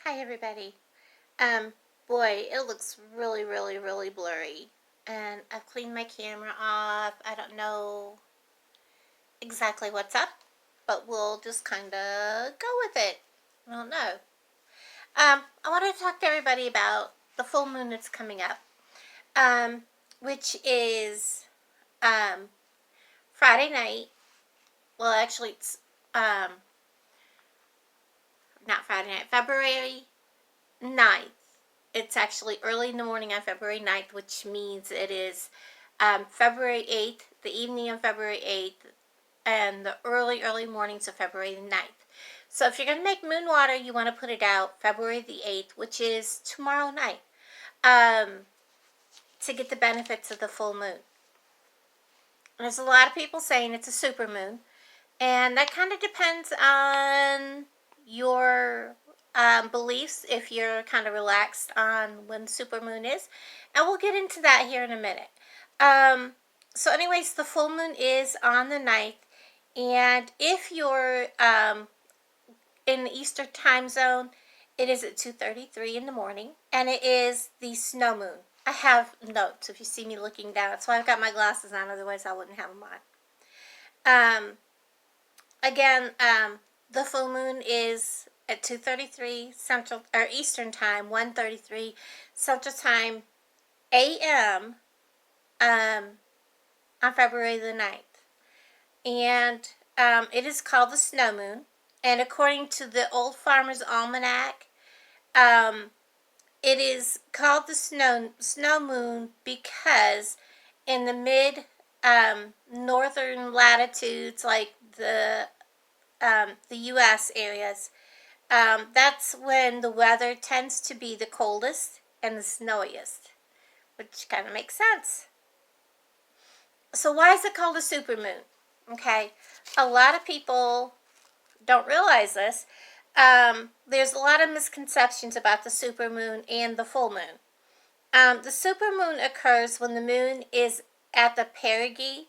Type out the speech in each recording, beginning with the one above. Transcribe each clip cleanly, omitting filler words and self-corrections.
Hi everybody. Boy, it looks really blurry. And I've cleaned my camera off. I don't know exactly what's up, but we'll just kind of go with it. I don't know. I wanted to talk to everybody about the full moon that's coming up, which is Friday night. Well, actually, it's um, not Friday night, February 9th. It's actually early in the morning on February 9th, which means it is February 8th, the evening of February 8th, and the early mornings of February 9th. So if you're going to make moon water, you want to put it out February the 8th, which is tomorrow night, to get the benefits of the full moon. There's a lot of people saying it's a super moon, and that kind of depends on your beliefs, if you're kind of relaxed on when supermoon is. And we'll get into that here in a minute. So anyways, the full moon is on the 9th. And if you're in the Eastern time zone, it is at 2:33 in the morning. And it is the snow moon. I have notes if you see me looking down. That's why I've got my glasses on. Otherwise, I wouldn't have them on. Again, the full moon is at 2:33 Central or Eastern Time, 1:33 Central Time, AM, on February the 9th. And it is called the snow moon. And according to the Old Farmer's Almanac, it is called the snow moon because in the mid northern latitudes, like the U.S. areas, that's when the weather tends to be the coldest and the snowiest, which kind of makes sense. So why is it called a supermoon? Okay, a lot of people don't realize this. There's a lot of misconceptions about the supermoon and the full moon. The supermoon occurs when the moon is at the perigee,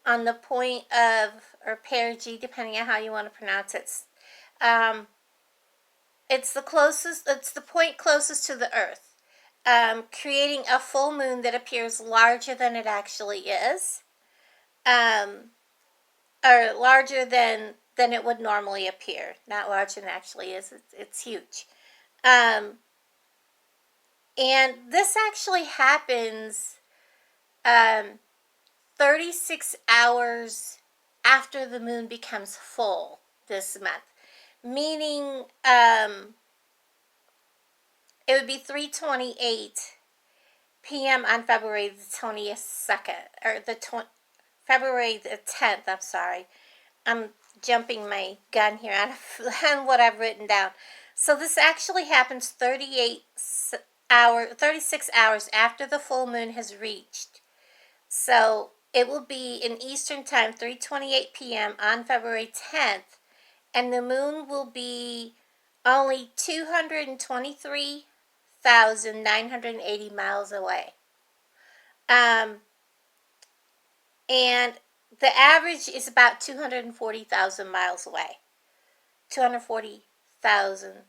on the point of, or perigee, depending on how you want to pronounce it. It's the point closest to the Earth, creating a full moon that appears larger than it actually is, or larger than it would normally appear. Not larger than it actually is. It's huge. And this actually happens 36 hours after the moon becomes full this month. Meaning, it would be 3:28 p.m. on February the 22nd, or February the 10th. I'm sorry, I'm jumping my gun here on what I've written down. So this actually happens 36 hours after the full moon has reached. So it will be in Eastern Time, 3:28 p.m. on February 10th, and the moon will be only 223,980 miles away. And the average is about 240,000 miles away. 240,000,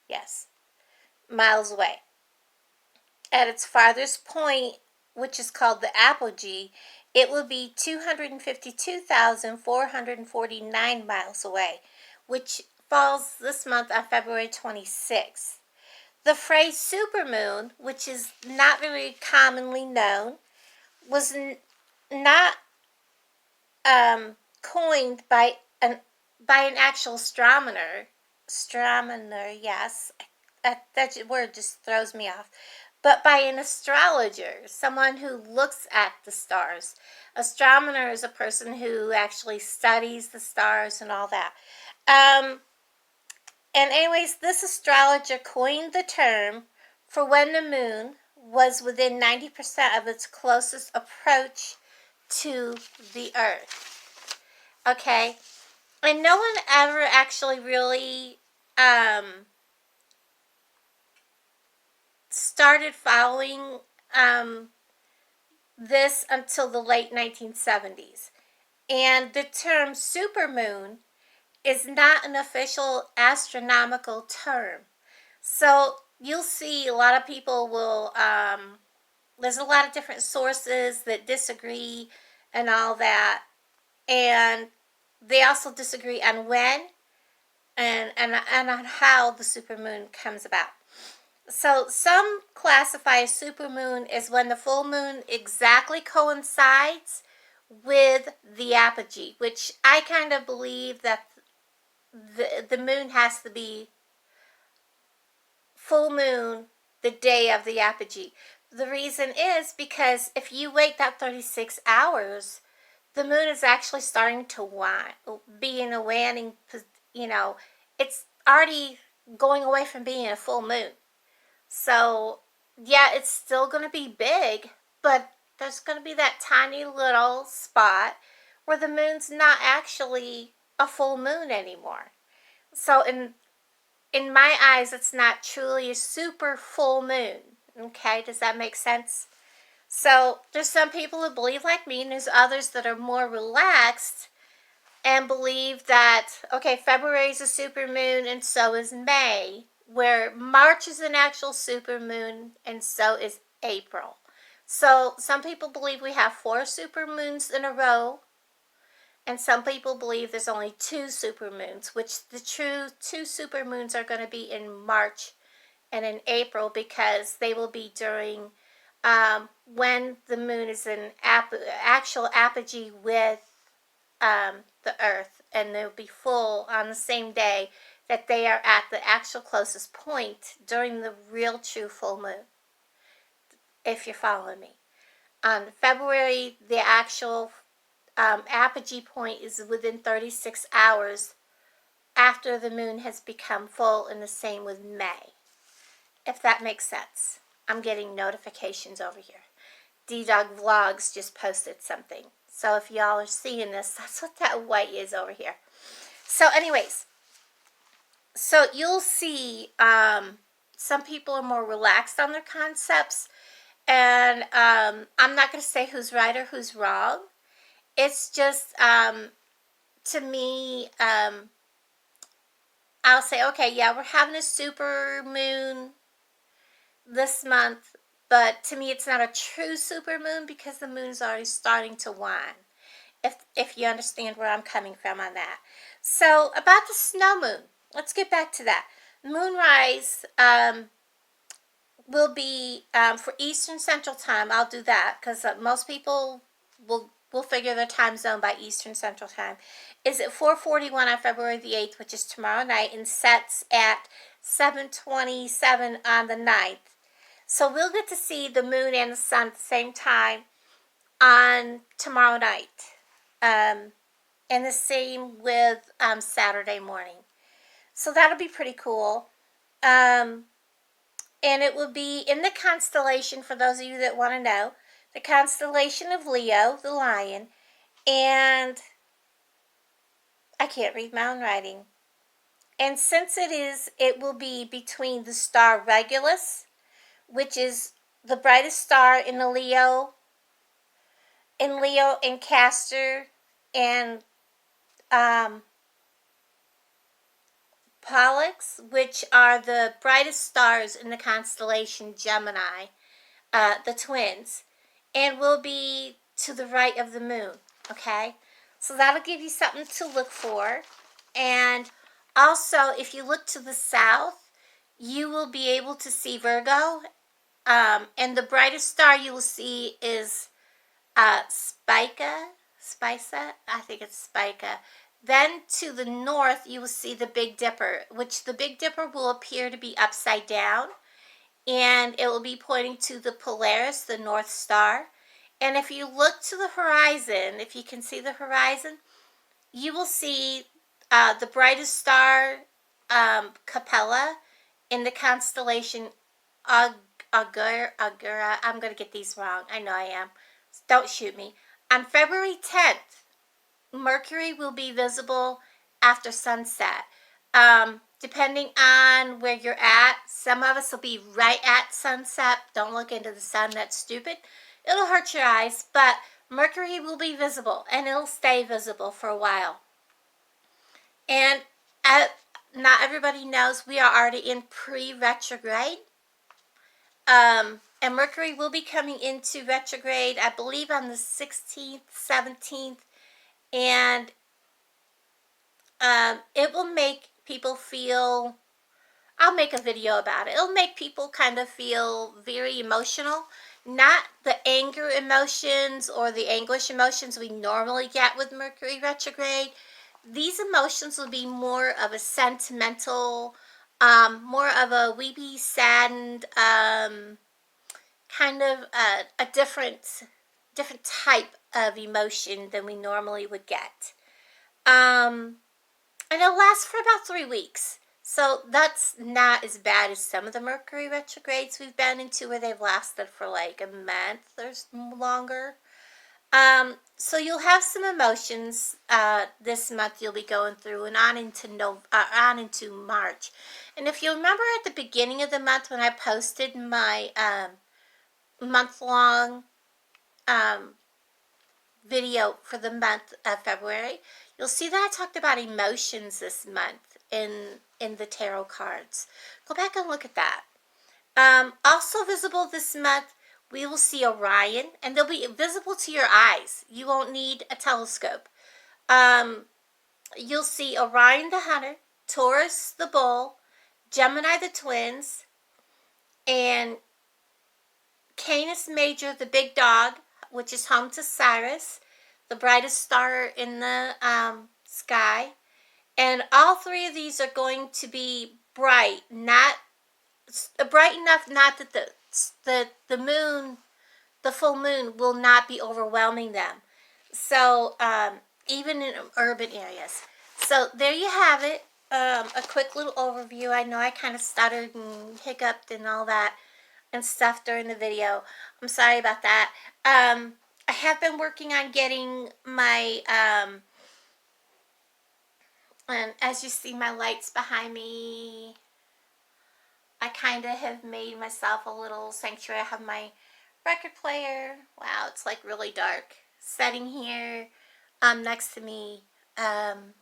yes, miles away. At its farthest point, which is called the apogee, it will be 252,449 miles away, which falls this month on February 26th. The phrase supermoon, which is not very commonly known, was not coined by an actual astronomer. Yes, that word just throws me off. But by an astrologer, someone who looks at the stars. Astronomer is a person who actually studies the stars and all that. And anyways, this astrologer coined the term for when the moon was within 90% of its closest approach to the Earth. Okay? And no one ever actually really started following this until the late 1970s. And the term supermoon is not an official astronomical term. So you'll see a lot of people will, there's a lot of different sources that disagree and all that. And they also disagree on when and on how the supermoon comes about. So some classify a supermoon as when the full moon exactly coincides with the apogee, which I kind of believe that the moon has to be full moon the day of the apogee. The reason is because if you wait that 36 hours, the moon is actually starting to be in a waning, it's already going away from being a full moon. So, yeah, it's still going to be big, but there's going to be that tiny little spot where the moon's not actually a full moon anymore. So, in my eyes, it's not truly a super full moon. Okay, does that make sense? So, there's some people who believe like me, and there's others that are more relaxed and believe that, okay, February is a super moon and so is May, where March is an actual super moon and so is April. So some people believe we have 4 super moons in a row, and some people believe there's only 2 super moons, which the true 2 super moons are going to be in March and in April, because they will be during when the moon is in actual apogee with the earth, and they'll be full on the same day that they are at the actual closest point during the real true full moon, if you're following me. On February, the actual apogee point is within 36 hours after the moon has become full, and the same with May, if that makes sense. I'm getting notifications over here. D-Dog Vlogs just posted something. So if y'all are seeing this, that's what that white is over here. So anyways, so you'll see some people are more relaxed on their concepts. And I'm not going to say who's right or who's wrong. It's just, to me, I'll say, okay, yeah, we're having a super moon this month. But to me, it's not a true supermoon because the moon's already starting to wane, if you understand where I'm coming from on that. So, about the snow moon, let's get back to that. Moonrise will be for Eastern Central Time. I'll do that because most people will figure their time zone by Eastern Central Time. Is at 4:41 on February the 8th, which is tomorrow night, and sets at 7:27 on the 9th. So we'll get to see the moon and the sun at the same time on tomorrow night. And the same with Saturday morning. So that'll be pretty cool. And it will be in the constellation, for those of you that want to know, the constellation of Leo, the lion. And I can't read my own writing. And since it will be between the star Regulus, which is the brightest star in the Leo and Castor and Pollux, which are the brightest stars in the constellation Gemini, the twins, and will be to the right of the moon, okay? So that'll give you something to look for. And also, if you look to the south, you will be able to see Virgo. And the brightest star you will see is Spica, I think it's Spica. Then to the north, you will see the Big Dipper, which the Big Dipper will appear to be upside down, and it will be pointing to the Polaris, the North Star. And if you look to the horizon, if you can see the horizon, you will see the brightest star, Capella, in the constellation Augura. I'm going to get these wrong. I know I am. Don't shoot me. On February 10th, Mercury will be visible after sunset. Depending on where you're at, some of us will be right at sunset. Don't look into the sun. That's stupid. It'll hurt your eyes, but Mercury will be visible, and it'll stay visible for a while. And not everybody knows we are already in pre-retrograde. And Mercury will be coming into retrograde, I believe, on the 16th, 17th. And it will make people feel, I'll make a video about it. It'll make people kind of feel very emotional. Not the anger emotions or the anguish emotions we normally get with Mercury retrograde. These emotions will be more of a sentimental, more of a weepy, saddened, kind of a different type of emotion than we normally would get. And it'll last for about 3 weeks. So that's not as bad as some of the Mercury retrogrades we've been into where they've lasted for like a month or longer. So you'll have some emotions this month you'll be going through, and on into March. And if you remember at the beginning of the month when I posted my month-long video for the month of February, you'll see that I talked about emotions this month in the tarot cards. Go back and look at that. Also visible this month, we will see Orion, and they'll be visible to your eyes. You won't need a telescope. You'll see Orion the Hunter, Taurus the Bull, Gemini the Twins, and Canis Major the Big Dog, which is home to Sirius, the brightest star in the sky. And all three of these are going to be bright, not bright enough not that the moon, the full moon, will not be overwhelming them. So even in urban areas. So there you have it. A quick little overview. I know I kind of stuttered and hiccuped and all that and stuff during the video. I'm sorry about that. I have been working on getting my and as you see my lights behind me, I kind of have made myself a little sanctuary. I have my record player. Wow, it's like really dark. Setting here next to me. And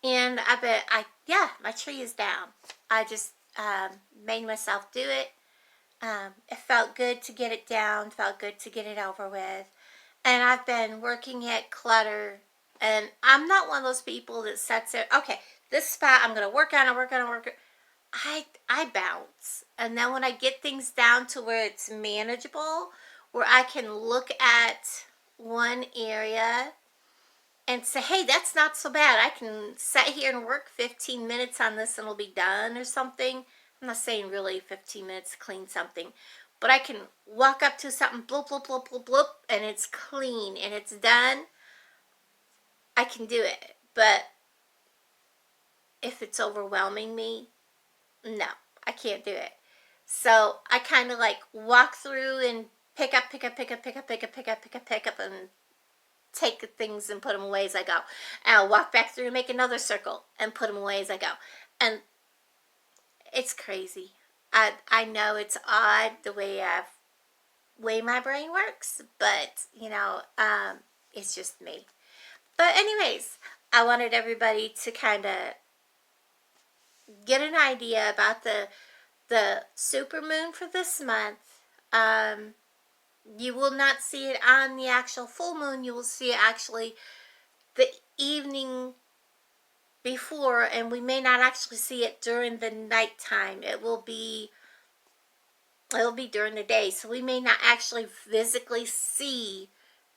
my tree is down. I just made myself do it. It felt good to get it down. Felt good to get it over with. And I've been working at clutter. And I'm not one of those people that sits there, okay, this spot I'm going to work on it. I bounce. And then when I get things down to where it's manageable, where I can look at one area and say, hey, that's not so bad. I can sit here and work 15 minutes on this and it'll be done or something. I'm not saying really 15 minutes to clean something. But I can walk up to something, bloop, bloop, bloop, bloop, bloop, and it's clean and it's done. I can do it. But if it's overwhelming me, no, I can't do it. So I kind of like walk through and pick up, and take the things and put them away as I go. And I'll walk back through and make another circle and put them away as I go. And it's crazy. I know it's odd the way my brain works, but it's just me. But anyways, I wanted everybody to kind of get an idea about the supermoon for this month. You will not see it on the actual full moon. You will see it actually the evening before, and we may not actually see it during the nighttime. It'll be during the day, so we may not actually physically see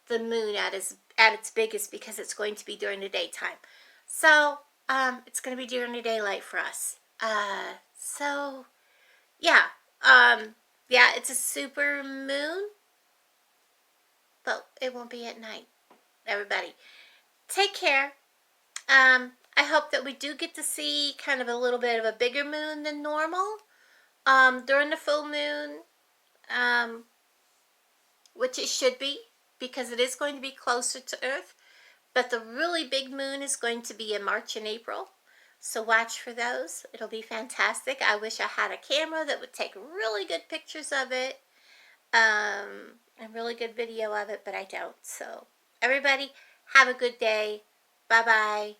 the moon at its biggest because it's going to be during the daytime. So it's going to be during the daylight for us. It's a super moon, but it won't be at night. Everybody, take care. I hope that we do get to see kind of a little bit of a bigger moon than normal during the full moon, which it should be because it is going to be closer to Earth. But the really big moon is going to be in March and April. So watch for those. It'll be fantastic. I wish I had a camera that would take really good pictures of it. And really good video of it, but I don't. So everybody, have a good day. Bye-bye.